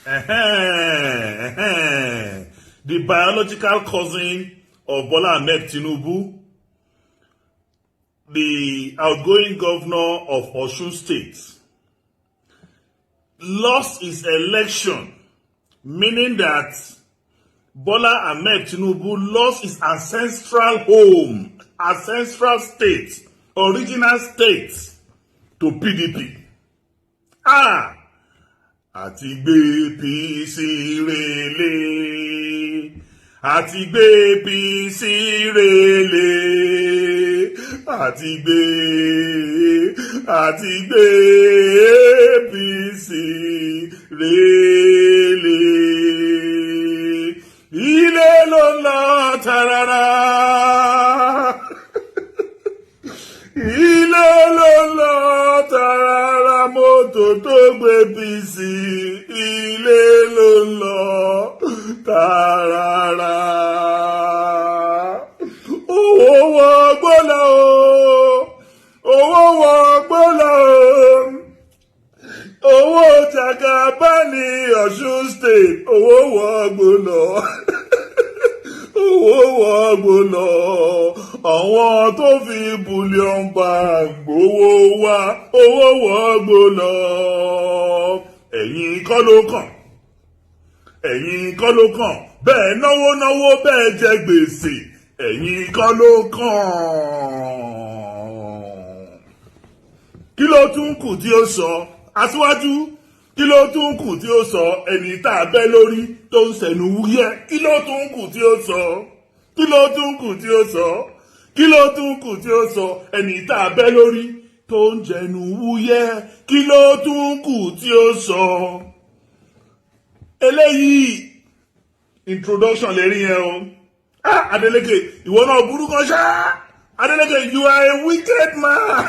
The biological cousin of Bola Tinubu, the outgoing governor of Osun State, lost his election, meaning that Bola Tinubu lost his ancestral home, ancestral state, original state to PDP. Àti gbé APC relé, àti gbé APC relé, àti gbé APC relé. Ilé ló ń lọ tarara. Ilé ló ń lọ tarara, mọ́tò tó gbé APC. Ilé ló ń lọ tarara. Owó wọ gbọ́lá o, owó wọ gbọ́lá o. Owó Jagabani Ọ̀ṣun State, owó wọ gbọ́lá. Owó wọ gbọ́lá. Àwọn tó fi bullion bank gbowó wá, owó wọ gbọ́lá. Ẹ̀yin kọ́ ló kàn. Ẹ̀yin kọ́ ló kàn. Bẹ́ẹ̀ náwó bẹ́ẹ̀ jẹ gbèsè. Ẹ̀yin kọ́ ló kàn. Kí ló tún kù tí ó sọ? Asiwaju, kí ló tún kù tí ó sọ? Ẹni tá a bẹ́ lórí tó ń sẹ̀nu wúyẹ́. Kí ló tún kù tí ó sọ? Kí ló tún kù tí ó sọ? Kí ló tún kù tí ó sọ? Ẹni tá a bẹ́ lórí tó ń jẹnu wúyẹ́. Kí ló tún kù tí ó sọ? Eléyìí introduction lè rí yẹn o. Adeleke, ìwọ náà burú kan ṣá. Adeleke, you are a wicked man.